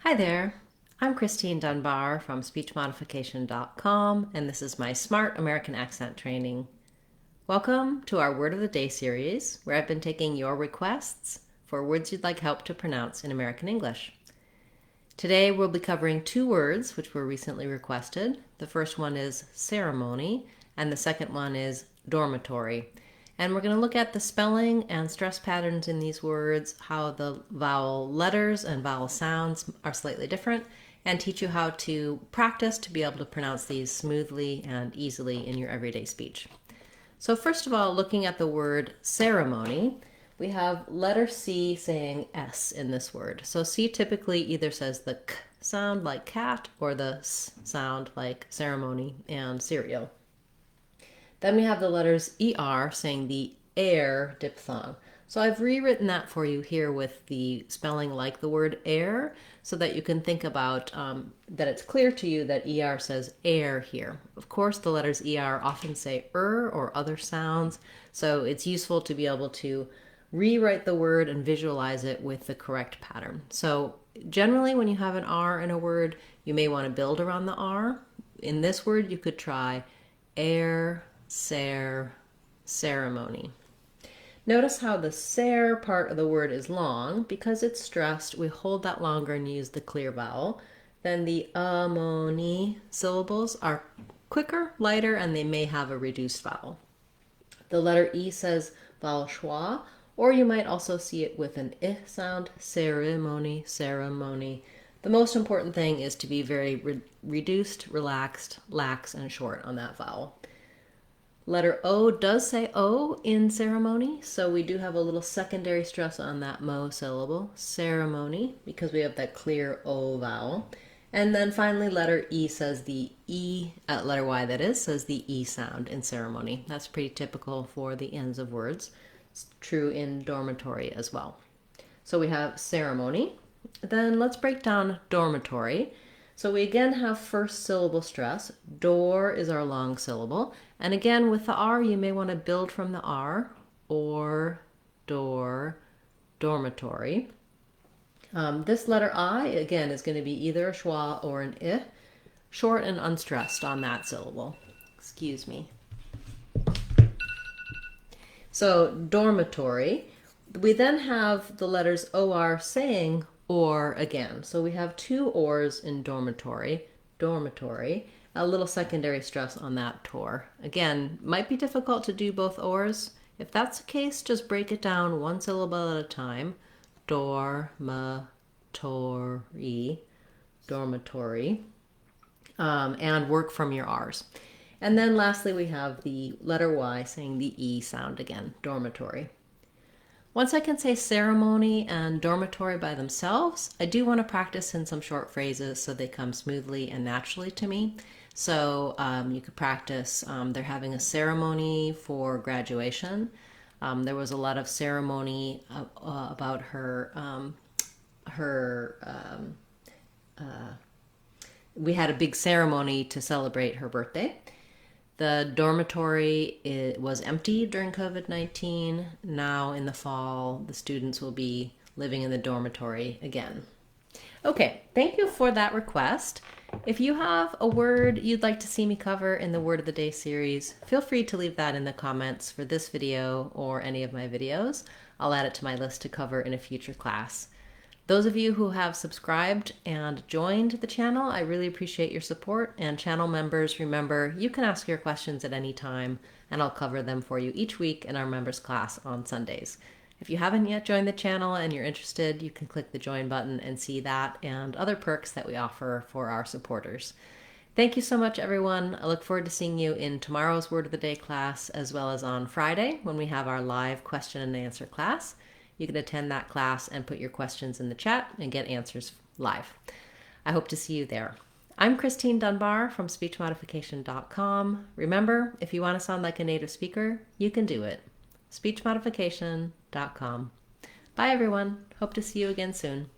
Hi there, I'm Christine Dunbar from SpeechModification.com, and this is my Smart American Accent Training. Welcome to our Word of the Day series, where I've been taking your requests for words you'd like help to pronounce in American English. Today we'll be covering two words which were recently requested. The first one is ceremony, and the second one is dormitory. And we're going to look at the spelling and stress patterns in these words, how the vowel letters and vowel sounds are slightly different, and teach you how to practice to be able to pronounce these smoothly and easily in your everyday speech. So first of all, looking at the word ceremony, we have letter C saying S in this word. So C typically either says the K sound like cat or the S sound like ceremony and cereal. Then we have the letters ER saying the air diphthong. So I've rewritten that for you here with the spelling like the word air so that you can think about that it's clear to you that ER says air here. Of course, the letters ER often say or other sounds, so it's useful to be able to rewrite the word and visualize it with the correct pattern. So generally when you have an R in a word, you may want to build around the R. In this word, you could try air, ceremony. Notice how the ser part of the word is long. Because it's stressed, we hold that longer and use the clear vowel. Then the amoni syllables are quicker, lighter, and they may have a reduced vowel. The letter E says vowel schwa, or you might also see it with an I sound, ceremony. The most important thing is to be very reduced, relaxed, lax, and short on that vowel. Letter O does say O in ceremony, so we do have a little secondary stress on that mo syllable, ceremony, because we have that clear O vowel. And then finally letter E says the E, letter Y that is, says the E sound in ceremony. That's pretty typical for the ends of words. It's true in dormitory as well. So we have ceremony. Then let's break down dormitory. So we again have first syllable stress. Door is our long syllable. And again, with the R, you may want to build from the R, or, door, dormitory. This letter I, again, is going to be either a schwa or an I, short and unstressed on that syllable. Excuse me. So dormitory. We then have the letters OR saying or again. So we have two ors in dormitory, a little secondary stress on that tor. Again, might be difficult to do both ors. If that's the case, just break it down one syllable at a time. Dormitory, and work from your R's. And then lastly, we have the letter Y saying the E sound again, dormitory. Once I can say ceremony and dormitory by themselves, I do want to practice in some short phrases so they come smoothly and naturally to me. So you could practice, they're having a ceremony for graduation. There was a lot of ceremony about we had a big ceremony to celebrate her birthday. The dormitory was empty during COVID-19. Now in the fall, the students will be living in the dormitory again. Okay, thank you for that request. If you have a word you'd like to see me cover in the Word of the Day series, feel free to leave that in the comments for this video or any of my videos. I'll add it to my list to cover in a future class. Those of you who have subscribed and joined the channel, I really appreciate your support. And channel members, remember, you can ask your questions at any time, and I'll cover them for you each week in our members class on Sundays. If you haven't yet joined the channel and you're interested, you can click the join button and see that and other perks that we offer for our supporters. Thank you so much, everyone. I look forward to seeing you in tomorrow's Word of the Day class, as well as on Friday when we have our live question and answer class. You can attend that class and put your questions in the chat and get answers live. I hope to see you there. I'm Christine Dunbar from SpeechModification.com. Remember, if you want to sound like a native speaker, you can do it. SpeechModification.com. Bye, everyone. Hope to see you again soon.